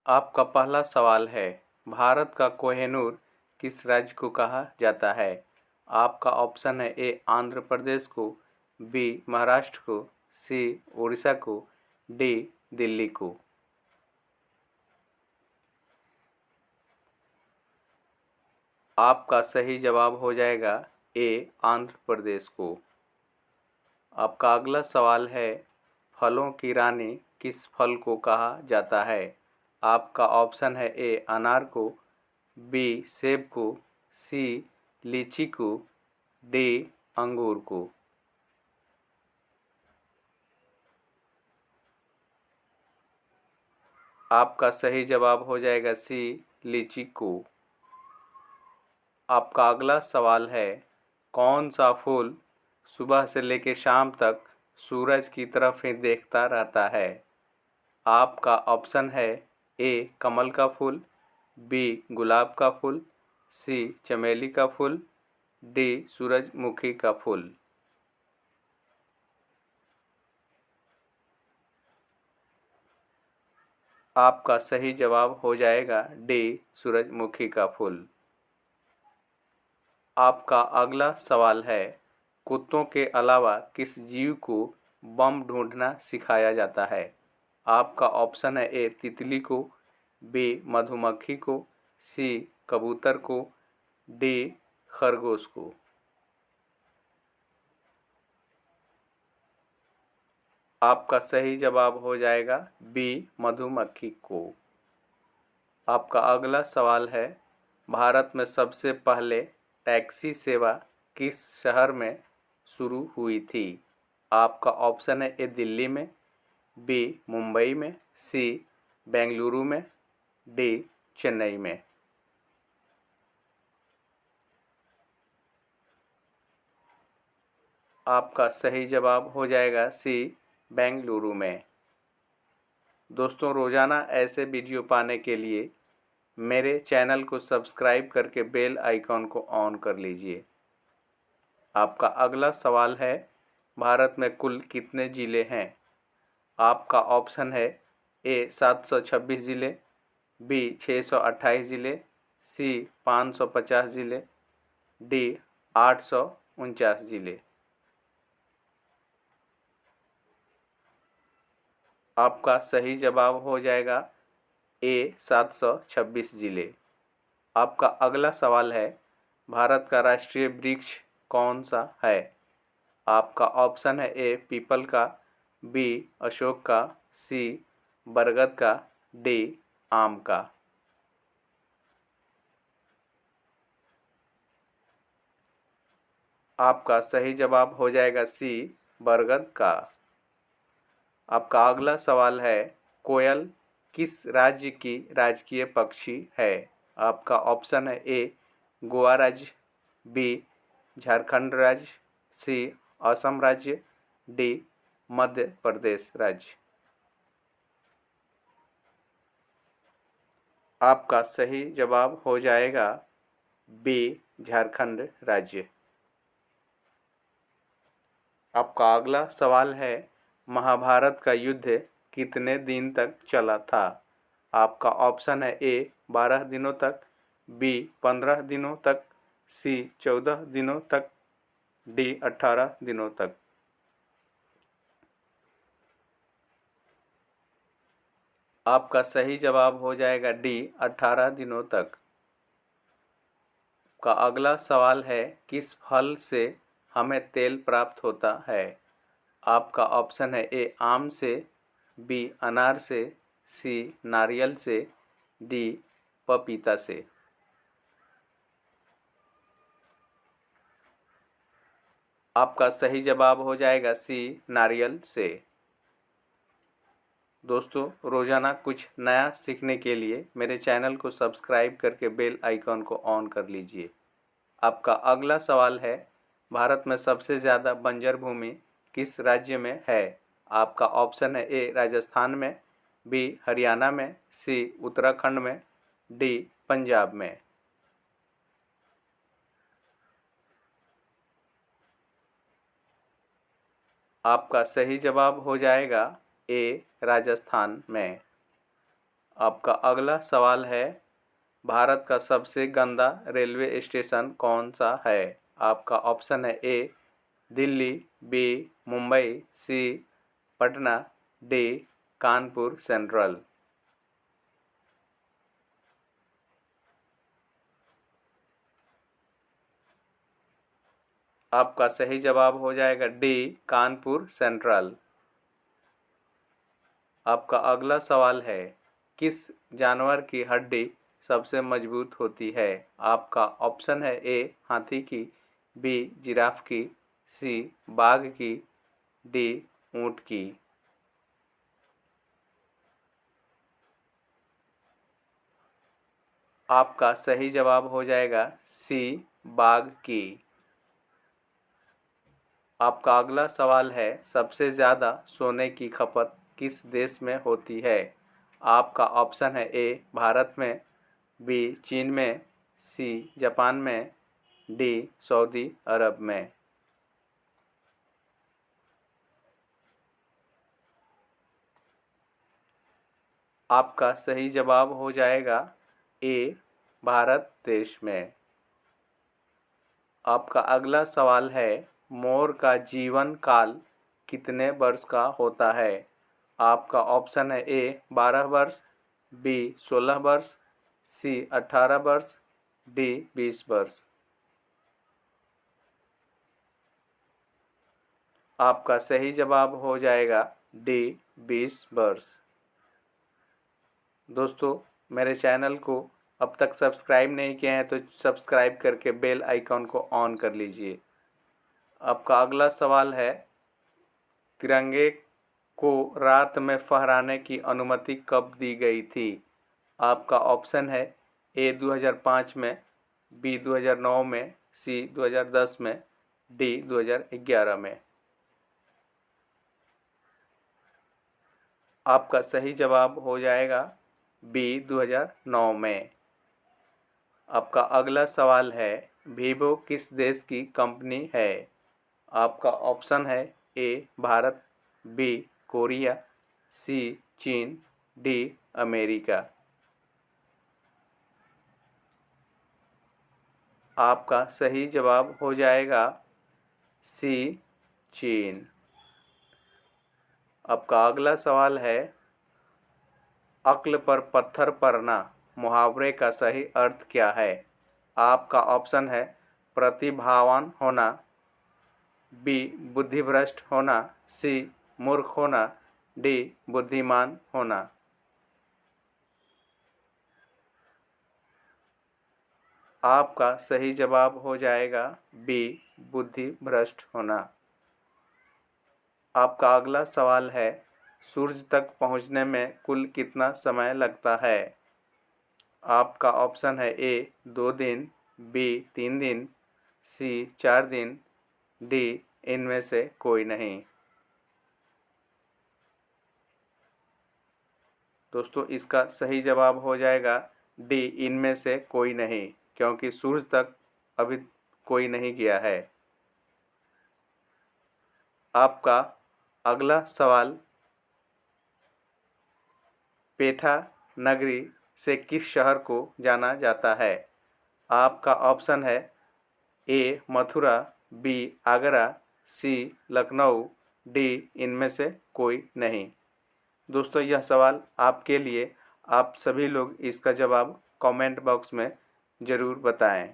आपका पहला सवाल है, भारत का कोहिनूर किस राज्य को कहा जाता है? आपका ऑप्शन है ए आंध्र प्रदेश को, बी महाराष्ट्र को, सी उड़ीसा को, डी दिल्ली को। आपका सही जवाब हो जाएगा ए आंध्र प्रदेश को। आपका अगला सवाल है, फलों की रानी किस फल को कहा जाता है? आपका ऑप्शन है ए अनार को, बी सेब को, सी लीची को, डी अंगूर को। आपका सही जवाब हो जाएगा सी लीची को। आपका अगला सवाल है, कौन सा फूल सुबह से लेकर शाम तक सूरज की तरफ ही देखता रहता है? आपका ऑप्शन है ए कमल का फूल, बी गुलाब का फूल, सी चमेली का फूल, डी सूरजमुखी का फूल। आपका सही जवाब हो जाएगा डी सूरजमुखी का फूल। आपका अगला सवाल है, कुत्तों के अलावा किस जीव को बम ढूंढना सिखाया जाता है? आपका ऑप्शन है ए तितली को, बी मधुमक्खी को, सी कबूतर को, डी खरगोश को। आपका सही जवाब हो जाएगा बी मधुमक्खी को। आपका अगला सवाल है, भारत में सबसे पहले टैक्सी सेवा किस शहर में शुरू हुई थी? आपका ऑप्शन है ए दिल्ली में, बी मुंबई में, सी बेंगलुरु में, डी चेन्नई में। आपका सही जवाब हो जाएगा सी बेंगलुरु में। दोस्तों, रोज़ाना ऐसे वीडियो पाने के लिए मेरे चैनल को सब्सक्राइब करके बेल आइकॉन को ऑन कर लीजिए। आपका अगला सवाल है, भारत में कुल कितने ज़िले हैं? आपका ऑप्शन है ए 726 ज़िले, बी 628 ज़िले, सी 550 ज़िले, डी 849 ज़िले। आपका सही जवाब हो जाएगा ए 726 ज़िले। आपका अगला सवाल है, भारत का राष्ट्रीय वृक्ष कौन सा है? आपका ऑप्शन है ए पीपल का, बी अशोक का, सी बरगद का, डी आम का। आपका सही जवाब हो जाएगा सी बरगद का। आपका अगला सवाल है, कोयल किस राज्य की राजकीय पक्षी है? आपका ऑप्शन है ए गोवा राज्य, बी झारखंड राज्य, सी असम राज्य, डी मध्य प्रदेश राज्य। आपका सही जवाब हो जाएगा बी झारखंड राज्य। आपका अगला सवाल है, महाभारत का युद्ध कितने दिन तक चला था? आपका ऑप्शन है ए 12 दिनों तक, बी 15 दिनों तक, सी 14 दिनों तक, डी 18 दिनों तक। आपका सही जवाब हो जाएगा डी 18 दिनों तक। का अगला सवाल है, किस फल से हमें तेल प्राप्त होता है? आपका ऑप्शन है ए आम से, बी अनार से, सी नारियल से, डी पपीता से। आपका सही जवाब हो जाएगा सी नारियल से। दोस्तों, रोज़ाना कुछ नया सीखने के लिए मेरे चैनल को सब्सक्राइब करके बेल आइकॉन को ऑन कर लीजिए। आपका अगला सवाल है, भारत में सबसे ज़्यादा बंजर भूमि किस राज्य में है? आपका ऑप्शन है ए राजस्थान में, बी हरियाणा में, सी उत्तराखंड में, डी पंजाब में। आपका सही जवाब हो जाएगा ए राजस्थान में। आपका अगला सवाल है, भारत का सबसे गंदा रेलवे स्टेशन कौन सा है? आपका ऑप्शन है ए दिल्ली, बी मुंबई, सी पटना, डी कानपुर सेंट्रल। आपका सही जवाब हो जाएगा डी कानपुर सेंट्रल। आपका अगला सवाल है, किस जानवर की हड्डी सबसे मजबूत होती है? आपका ऑप्शन है ए हाथी की, बी जिराफ की, सी बाघ की, डी ऊंट की। आपका सही जवाब हो जाएगा सी बाघ की। आपका अगला सवाल है, सबसे ज़्यादा सोने की खपत किस देश में होती है? आपका ऑप्शन है ए भारत में, बी चीन में, सी जापान में, डी सऊदी अरब में। आपका सही जवाब हो जाएगा ए भारत देश में। आपका अगला सवाल है, मोर का जीवन काल कितने वर्ष का होता है? आपका ऑप्शन है ए 12 वर्ष, बी 16 वर्ष, सी 18 वर्ष, डी 20 वर्ष। आपका सही जवाब हो जाएगा डी 20 वर्ष। दोस्तों, मेरे चैनल को अब तक सब्सक्राइब नहीं किए हैं तो सब्सक्राइब करके बेल आइकॉन को ऑन कर लीजिए। आपका अगला सवाल है, तिरंगे को रात में फहराने की अनुमति कब दी गई थी? आपका ऑप्शन है ए 2005 में, बी 2009 में, सी 2010 में, डी 2011 में। आपका सही जवाब हो जाएगा बी 2009 में। आपका अगला सवाल है, वीवो किस देश की कंपनी है? आपका ऑप्शन है ए भारत, बी कोरिया, सी चीन, डी अमेरिका। आपका सही जवाब हो जाएगा सी चीन। आपका अगला सवाल है, अक्ल पर पत्थर पड़ना मुहावरे का सही अर्थ क्या है? आपका ऑप्शन है प्रतिभावान होना, बी बुद्धिभ्रष्ट होना, सी मूर्ख होना, डी बुद्धिमान होना। आपका सही जवाब हो जाएगा बी बुद्धिभ्रष्ट होना। आपका अगला सवाल है, सूरज तक पहुंचने में कुल कितना समय लगता है? आपका ऑप्शन है ए 2 दिन, बी 3 दिन, सी 4 दिन, डी इनमें से कोई नहीं। दोस्तों, इसका सही जवाब हो जाएगा डी इनमें से कोई नहीं, क्योंकि सूरज तक अभी कोई नहीं गया है। आपका अगला सवाल, पेठा नगरी से किस शहर को जाना जाता है? आपका ऑप्शन है ए मथुरा, बी आगरा, सी लखनऊ, डी इनमें से कोई नहीं। दोस्तों, यह सवाल आपके लिए, आप सभी लोग इसका जवाब कमेंट बॉक्स में ज़रूर बताएं।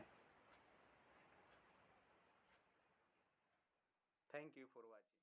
Thank you for watching.